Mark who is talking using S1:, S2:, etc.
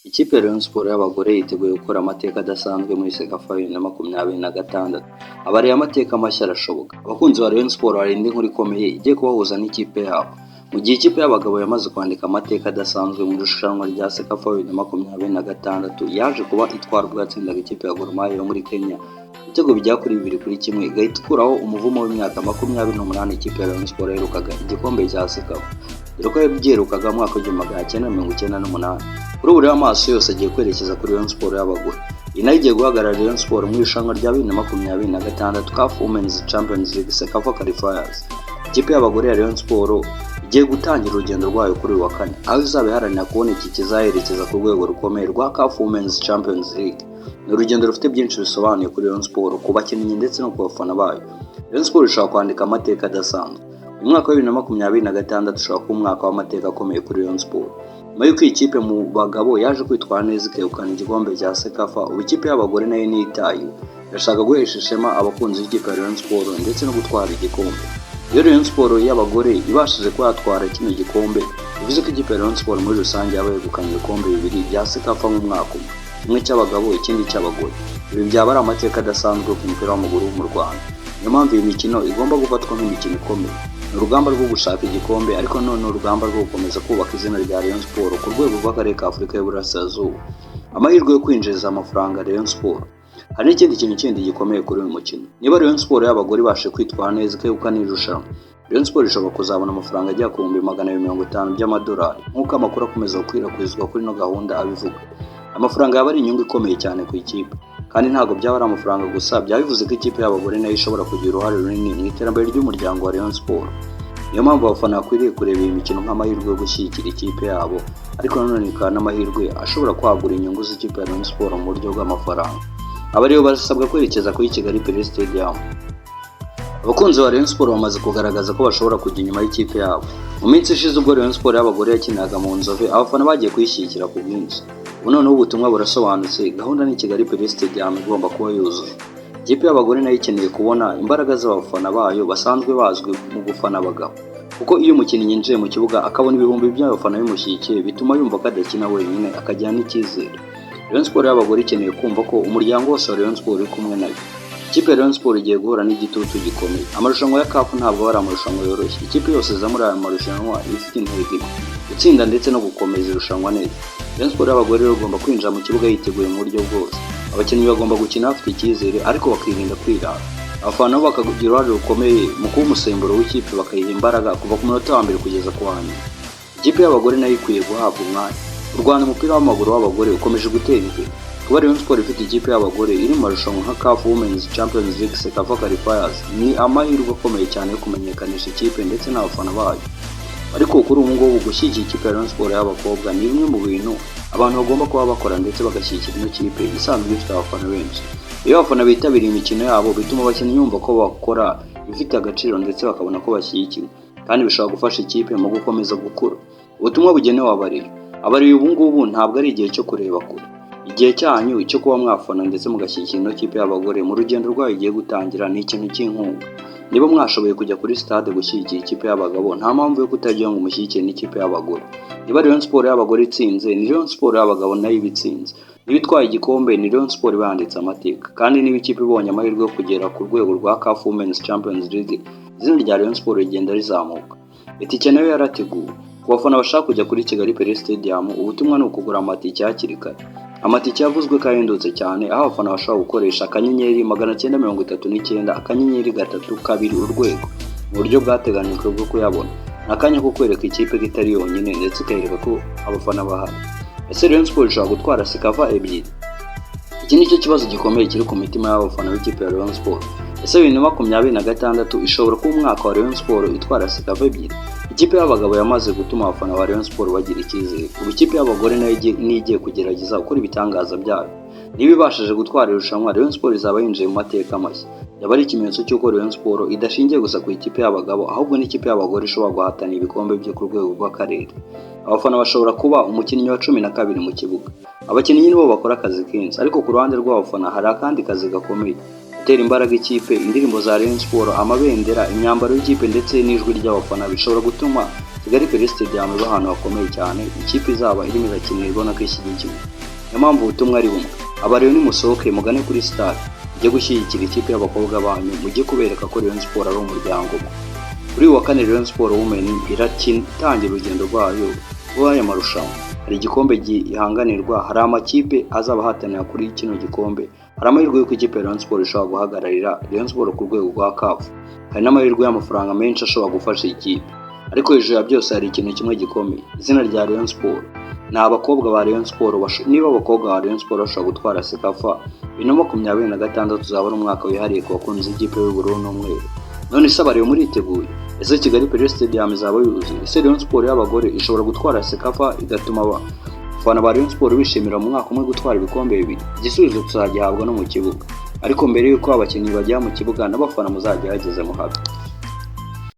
S1: Ikipe ya Rayon Sports y'abagore yiteguye gukora amateka adasanzwe muri Cecafa 2026. Abari amateka mashya arashoboka. Abakunzi ba Rayon Sports hari indi nkuru ikomeye igiye kubahuza n'ikipe yabo. Mu gihe ikipe y'abagabo yamaze kwandika amateka adasanzwe mu irushanwa rya Cecafa 2026, yaje kuba itwarwa yatsindaga ikipe ya Gor Mahia yo muri Kenya ibitego bijya kuri 2-1, igahita ikuraho umuvumo w'imyaka 28 ikipe ya Rayon Sports yaherukaga igikombe cya Cecafa. Dore ko yabyirukaga mu mwaka w'1998. Kuri ubu rero amaso yose agiye kwerekeza kuri Rayon Sports y'abagore. Iyi nayo igiye guhagarara Rayon Sports mu irushanwa rya 2026 CAF Women's Champions League Cecafa Qualifiers. Ikipe y'abagore ya Rayon Sports igiye gutangira urugendo rwayo kuri uyu wa kane, aho izaba iharanira kubona iki kizaherekeza ku rwego rukomeye rwa CAF Women's Champions League. Ni urugendo rufite byinshi bisobanuye kuri Rayon Sports, ku bakinnyi ndetse no ku bafana bayo. Rayon Sports ishobora kwandika amateka adasanzwe. Uyu mwaka wa 2026 ushobora kuba umwaka w'amateka akomeye kuri Rayon Sports. Nyuma y'uko ikipe mu bagabo yaje kwitwara neza ikegukana igikombe cya Cecafa, ubu ikipe y'abagore nayo niyitaye irashaka guhesha ishema abakunzi b'ikipe ya Rayon Sports ndetse no gutwara igikombe. Iyo Rayon Sports y'abagore ibashije kuba yatwara kino gikombe, bivuze ko ikipe ya Rayon Sports muri rusange yaba yegukanye ibikombe bibiri bya Cecafa mu mwaka umwe, kimwe cy'abagabo ikindi cy'abagore. Ibi byaba ari amateka adasanzwe ku mupira w'amaguru mu Rwanda. Niyo mpamvu iyi mikino igomba gufatwa nk'imikino ikomeye. Urugamba rwo gushaka igikombe, ariko none urugamba rwo gukomeza kubaka izina rya Rayon Sports ku rwego rw'akarere ka Afurika y'Uburasirazuba. Amahirwe yo kwinjiza amafaranga Rayon Sports. Hari n'ikindi kintu kindi gikomeye kuri uyu mukino. Niba Rayon Sports y'abagore ibashe kwitwara neza ikegukana irushanwa, Rayon Sports ishobora kuzabona amafaranga ajya ku 250 by'amadolari, nk'uko amakuru akomeza gukwirakwizwa kuri ino gahunda abivuga. Amafaranga yaba ari inyungu ikomeye cyane ku ikipe, kandi ntabwo byaba ari amafaranga gusa, byabivuze ko ikipe y'abagore nayo ishobora kugira uruhare runini mu iterambere ry'umuryango wa Rayon Sports. Niyo mpamvu abafana bakwiriye kureba iyi mikino nk'amahirwe yo gushyigikira ikipe yabo, ariko nanone ikaba n'amahirwe ashobora kwagura inyungu z'ikipe ya Rayon Sports mu buryo bw'amafaranga. Aba rero basabwa kwerekeza kuri Kigali Pele Stadium. Abakunzi ba Rayon Sports bamaze kugaragaza ko bashobora kujya inyuma y'ikipe yabo. Mu minsi ishize ubwo Rayon Sports y'abagore yakinaga mu Nzove, abafana bagiye kuyishyigikira ku bwinshi. Ubu noneho ubutumwa burasobanutse, gahunda ni Kigali Pele Stadium igomba kuba yuzuye. Ikipe y'abagore nayo ikeneye kubona imbaraga z'abafana bayo basanzwe bazwi mu gufana abagabo, kuko iyo umukinnyi yinjiye mu kibuga akabona ibihumbi by'abafana bimushyigikiye, bituma yumva ko adakina wenyine, akagira n'icyizere. Rayon Sports y'abagore ikeneye kumva ko umuryango wose wa Rayon Sports uri kumwe nayo. Ikipe ya Rayon Sports igiye guhura n'igitutu gikomeye. Amarushanwa ya CAF ntabwo ari amarushanwa yoroshye. Ikipe yose iza muri aya marushanwa ifite intego imwe: gutsinda ndetse no gukomeza irushanwa neza. Rayon Sports y'abagore rero igomba kwinjira mu kibuga yiteguye mu buryo bwose. Abakinnyi bagomba gukina bafite icyizere, ariko bakirinda kwirara. Abafana bo bakagira uruhare rukomeye mu kuba umusemburo w'ikipe, bakayiha imbaraga kuva ku munota wa mbere kugeza ku wa nyuma. Ikipe y'abagore nayo ikwiye guhabwa umwanya. U Rwanda umupira w'amaguru w'abagore ukomeje gutera imbere. Kuba Rayon Sports ifite ikipe y'abagore iri mu marushanwa nka CAF Women's Champions League Cecafa Qualifiers ni amahirwe akomeye cyane yo kumenyekanisha ikipe ndetse n'abafana bayo. Ariko kuri ubu ngubu gushyigikira ikipe ya Rayon Sports y'abakobwa ni bimwe mu bintu abantu bagomba kuba bakora, ndetse bagashyigikira ino kipe isanzwe ifite abafana benshi. Iyo abafana bitabiriye imikino yabo, bituma abakinnyi yumva ko bakora bifite agaciro ndetse bakabona ko bashyigikiwe, kandi bishobora gufasha ikipe mu gukomeza gukura. Ubutumwa bugenewe abari ubu ngubu ntabwo ari igihe cyo kureba kure. Igihe cyanyu cyo kuba mwafana ndetse mugashyigikira ino kipe y'abagore mu rugendo rwayo igiye gutangira ni ikintu cy'inkunga. Niba mwashoboye kujya kuri stade gushyigikira ikipe y'abagabo, nta mpamvu yo kutajya ngo mushyigikire n'ikipe y'abagore. Niba Rayon Sports y'abagore itsinze, ni Rayon Sports y'abagabo nayo ibitsinze. Niba itwaye igikombe, ni Rayon Sports banditse amateka. Kandi niba ikipe ibonye amahirwe yo kugera ku rwego rwa CAF Women's Champions League, izina rya Rayon Sports rigenda rizamuka. Itike nayo yarateguwe. Ku bafana bashaka kujya kuri Kigali Pele Stadium, ubutumwa ni ukugura amatike hakiri kare. Amatike yavuzwe ko ahendutse cyane, aho abafana bashobora gukoresha akanyenyeri 939 akanyenyeri 3 urwego mu buryo bwateganyijwe bwo kuyabona. Nakanya ko kwereka ikipe ko itari yonyine, ndetse ikereka ko abafana bahari. Ese Rayon Sports ishobora gutwara Cecafa ebyiri? Iki ni cyo kibazo gikomeye kiri ku mitima y'abafana b'ikipe ya Rayon Sports. Ese 2026 ishobora kuba umwaka wa Rayon Sports itwara Cecafa ebyiri? Ikipe y'abagabo yamaze gutuma abafana ba Rayon Sports bagira icyizere. Ubu ikipe y'abagore nayo igiye kugerageza gukora ibitangaza byayo. Niba ibashije gutwara irushanwa, Rayon Sports izaba yinjiye mu mateka mashya. Yaba ari ikimenyetso cy'uko Rayon Sports idashingiye gusa ku ikipe y'abagabo, ahubwo n'ikipe y'abagore ishobora guhatana ibikombe byo ku rwego rw'akarere. Abafana bashobora kuba umukinnyi wa 12 mu kibuga. Abakinnyi nibo bakora akazi kenshi, ariko ku ruhande rw'abafana hari akandi kazi gakomeye: gutera imbaraga ikipe. Indirimbo za Rayon Sports, amabendera, imyambaro y'ikipe ndetse n'ijwi ry'abafana bishobora gutuma Kigali Pele Stadium iba ahantu hakomeye cyane, ikipe izaba irimo irakinira ibona ko ishyigikiwe. Niyo mpamvu ubutumwa ari bumwe, aba rero nimusohoke mugane kuri stade mujye gushyigikira ikipe y'abakobwa banyu, mujye kubereka ko Rayon Sport ari umuryango umwe. Kuri uyu wa kane Rayon Sport Women iratangira urugendo rwayo rw'aya marushanwa. Hari igikombe gihanganirwa, hari amakipe azaba ahatanira kuri kino gikombe, hari amahirwe y'uko ikipe ya Rayon Sport ishobora guhagararira Rayon Sport ku rwego rwa CAF, hari n'amahirwe y'amafaranga menshi ashobora gufasha ikipe. Ariko hejuru ya byose hari ikintu kimwe gikomeye, izina rya Rayon Sport. Ni abakobwa ba Rayon Sport, niba abakobwa ba Rayon Sport bashobora gutwara Sekafa 2026 uzaba ari umwaka wihariye ku bakunzi b'ikipe y'ubururu n'umweru. None se abariyo muriteguye? Ese Kigali Pele Stadium izaba yuzuye? Ese Rayon Sport y'abagore ishobora gutwara Sekafa igatuma abafana ba Rayon Sport bishimira mu mwaka umwe gutwara ibikombe bibiri? Igisubizo tuzagihabwa no mu kibuga. Ariko mbere y'uko abakinnyi bajya mu kibuga n'abafana muzagerageze muhabe.